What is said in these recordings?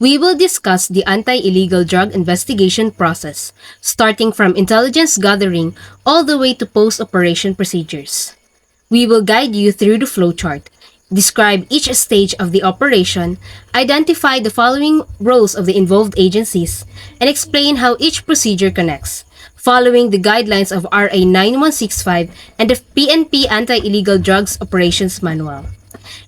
We will discuss the anti-illegal drug investigation process, starting from intelligence gathering all the way to post-operation procedures. We will guide you through the flowchart, describe each stage of the operation, identify the following roles of the involved agencies, and explain how each procedure connects, following the guidelines of RA 9165 and the PNP Anti-Illegal Drugs Operations Manual.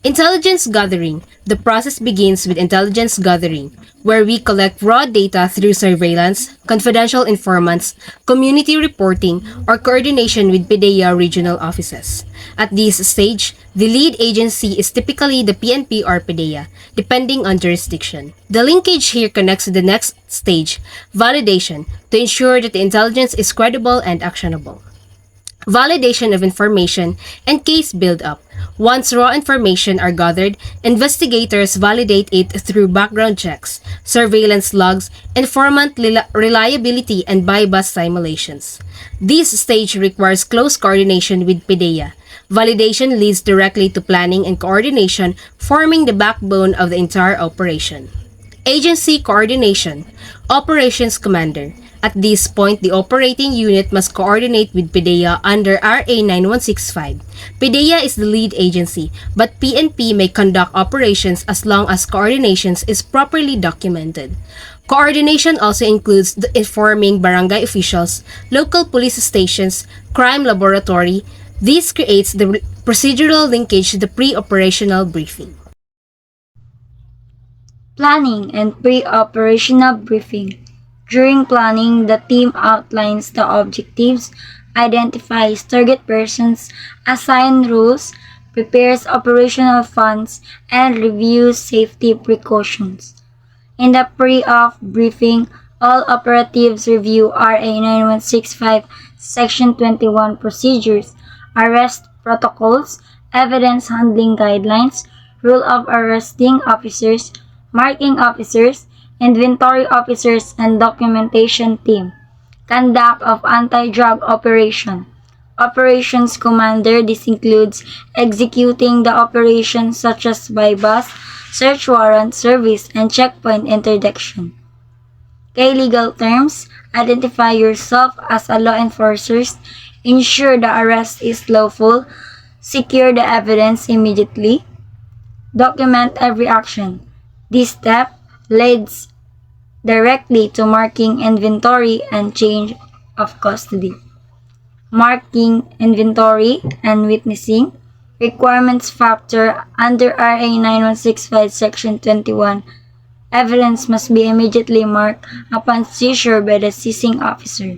Intelligence gathering. The process begins with intelligence gathering, where we collect raw data through surveillance, confidential informants, community reporting, or coordination with PDEA regional offices. At this stage, the lead agency is typically the PNP or PDEA, depending on jurisdiction. The linkage here connects to the next stage, validation, to ensure that the intelligence is credible and actionable. Validation of information, and case build-up. Once raw information are gathered, investigators validate it through background checks, surveillance logs, informant reliability, and bypass simulations. This stage requires close coordination with PDEA. Validation leads directly to planning and coordination, forming the backbone of the entire operation. Agency coordination. Operations Commander. At this point, the operating unit must coordinate with PDEA under RA 9165. PDEA is the lead agency, but PNP may conduct operations as long as coordination is properly documented. Coordination also includes informing barangay officials, local police stations, crime laboratory. This creates the procedural linkage to the pre-operational briefing. Planning and pre-operational briefing. During planning, the team outlines the objectives, identifies target persons, assigns roles, prepares operational funds, and reviews safety precautions. In the pre-op briefing, all operatives review RA 9165 Section 21 procedures, arrest protocols, evidence handling guidelines, rule of arresting officers, marking officers, inventory officers, and documentation team. Conduct of anti-drug operation. Operations commander. This includes executing the operations such as bypass, search warrant service, and checkpoint interdiction. Legal terms. Identify yourself as a law enforcer. Ensure the arrest is lawful. Secure the evidence immediately. Document every action. This step leads directly to marking inventory and change of custody. Marking inventory and witnessing. Requirements factor under RA 9165 Section 21. Evidence must be immediately marked upon seizure by the seizing officer.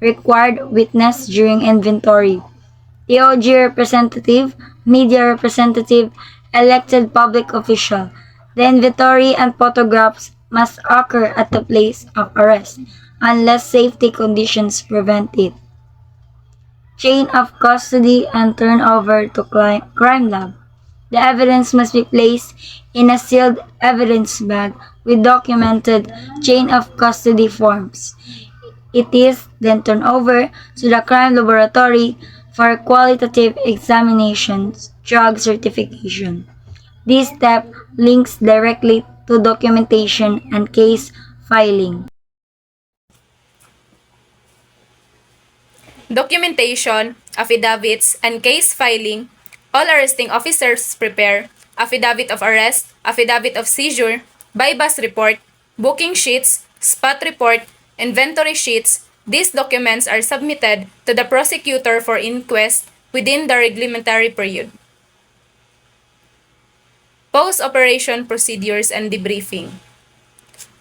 Required witness during inventory. EOG representative, media representative, elected public official. The inventory and photographs must occur at the place of arrest unless safety conditions prevent it. Chain of custody and turnover to crime lab. The evidence must be placed in a sealed evidence bag with documented chain of custody forms. It is then turned over to the crime laboratory for qualitative examinations, drug certification. This step links directly to documentation and case filing. Documentation, affidavits, and case filing. All arresting officers prepare affidavit of arrest, affidavit of seizure, bypass report, booking sheets, spot report, inventory sheets. These documents are submitted to the prosecutor for inquest within the reglementary period. Post-operation procedures and debriefing.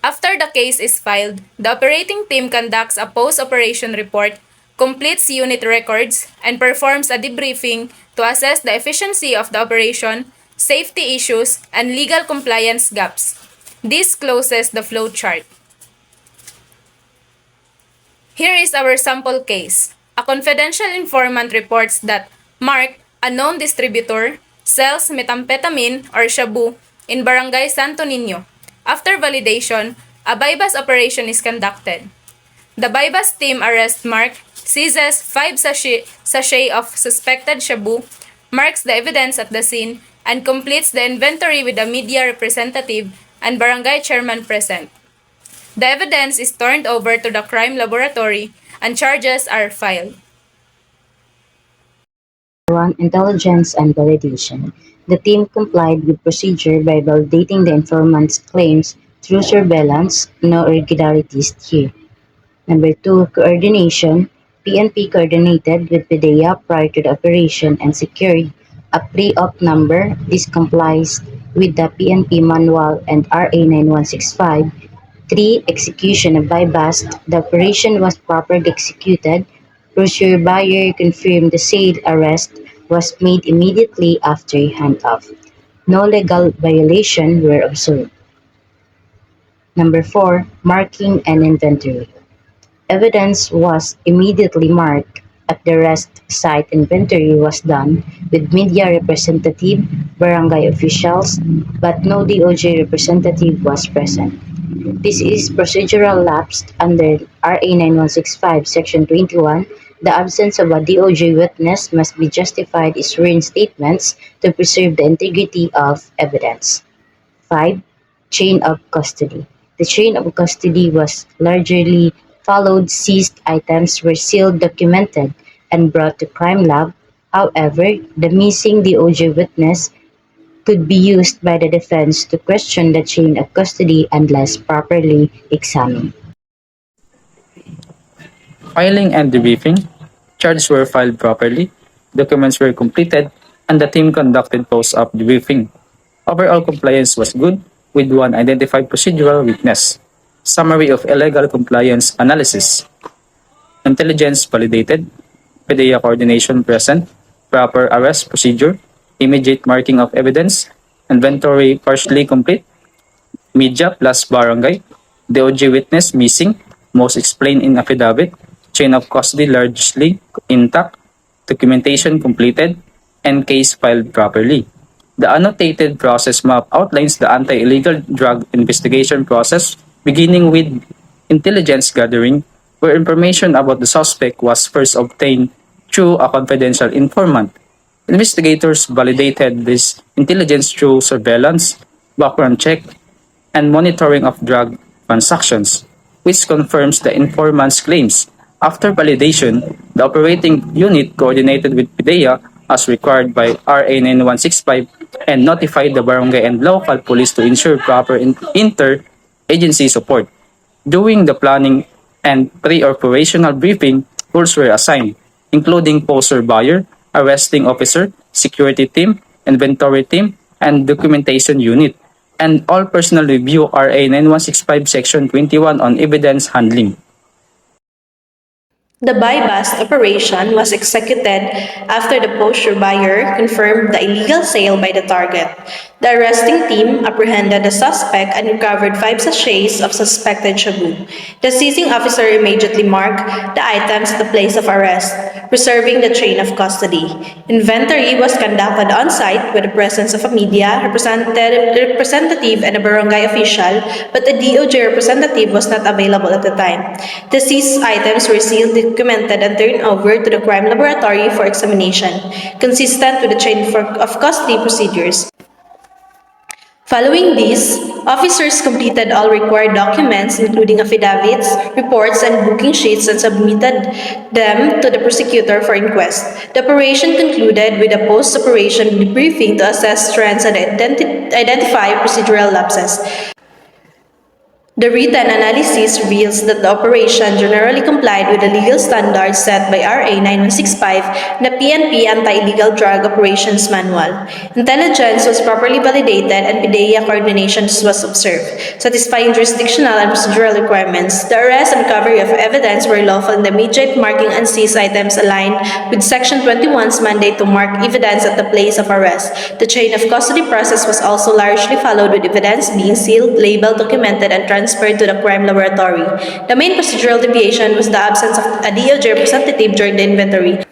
After the case is filed, the operating team conducts a post-operation report, completes unit records, and performs a debriefing to assess the efficiency of the operation, safety issues, and legal compliance gaps. This closes the flow chart. Here is our sample case. A confidential informant reports that Mark, a known distributor, sells methamphetamine or shabu in Barangay Santo Niño. After validation, a bypass operation is conducted. The bypass team arrests Mark, seizes 5 sachet of suspected shabu, marks the evidence at the scene, and completes the inventory with a media representative and barangay chairman present. The evidence is turned over to the crime laboratory and charges are filed. 1. Intelligence and validation. The team complied with procedure by validating the informant's claims through surveillance. No irregularities here. Number 2. Coordination. PNP coordinated with PDEA prior to the operation and secured a pre-op number. This complies with the PNP manual and RA 9165. 3. Execution of bypass. The operation was properly executed. Procure buyer confirmed the sale arrest was made immediately after handoff. No legal violation were observed. Number 4. Marking and inventory. Evidence was immediately marked at the rest site. Inventory was done with media representative, barangay officials, but no DOJ representative was present. This is procedural lapse under RA 9165 Section 21. The absence of a DOJ witness must be justified in sworn statements to preserve the integrity of evidence. 5. Chain of custody. The chain of custody was largely followed. Seized items were sealed, documented, and brought to crime lab. However, the missing DOJ witness could be used by the defense to question the chain of custody unless properly examined. Filing and debriefing. Charges were filed properly, documents were completed, and the team conducted post-op debriefing. Overall compliance was good, with one identified procedural weakness. Summary of illegal compliance analysis. Intelligence validated, PDEA coordination present, proper arrest procedure, immediate marking of evidence, inventory partially complete, media plus barangay, DOJ witness missing, most explained in affidavit, chain of custody largely intact, documentation completed, and case filed properly. The annotated process map outlines the anti-illegal drug investigation process, beginning with intelligence gathering, where information about the suspect was first obtained through a confidential informant. Investigators validated this intelligence through surveillance, background check, and monitoring of drug transactions, which confirms the informant's claims. After validation, the operating unit coordinated with PDEA as required by RA 9165 and notified the barangay and local police to ensure proper inter-agency support. During the planning and pre-operational briefing, roles were assigned, including poster buyer, arresting officer, security team, inventory team, and documentation unit, and all personnel review RA 9165 Section 21 on evidence handling. The buy-bust operation was executed after the poster buyer confirmed the illegal sale by the target. The arresting team apprehended the suspect and recovered 5 sachets of suspected shabu. The seizing officer immediately marked the items at the place of arrest, preserving the chain of custody. Inventory was conducted on site with the presence of a media representative and a barangay official, but a DOJ representative was not available at the time. The seized items were sealed, documented, and turned over to the crime laboratory for examination, consistent with the chain of custody procedures. Following this, officers completed all required documents including affidavits, reports, and booking sheets and submitted them to the prosecutor for inquest. The operation concluded with a post-operation debriefing to assess trends and identify procedural lapses. The written analysis reveals that the operation generally complied with the legal standards set by RA 9165 and the PNP Anti-Illegal Drug Operations Manual. Intelligence was properly validated and PDEA coordination was observed, satisfying jurisdictional and procedural requirements. The arrest and recovery of evidence were lawful and the immediate marking and seized items aligned with Section 21's mandate to mark evidence at the place of arrest. The chain of custody process was also largely followed, with evidence being sealed, labeled, documented, and transferred to the crime laboratory. The main procedural deviation was the absence of a DOJ representative during the inventory.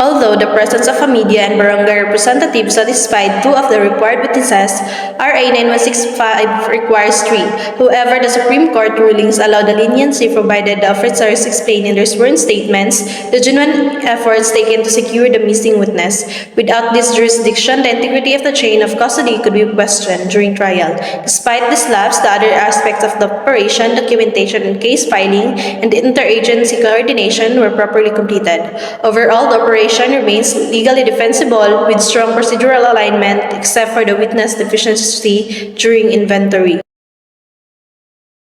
Although the presence of a media and barangay representative satisfied two of the required witnesses, RA 9165 requires three. However, the Supreme Court rulings allow the leniency provided the officers explain in their sworn statements the genuine efforts taken to secure the missing witness. Without this jurisdiction, the integrity of the chain of custody could be questioned during trial. Despite this lapse, the other aspects of the operation, documentation and case filing, and the interagency coordination were properly completed. Overall, the operation remains legally defensible with strong procedural alignment except for the witness deficiency during inventory.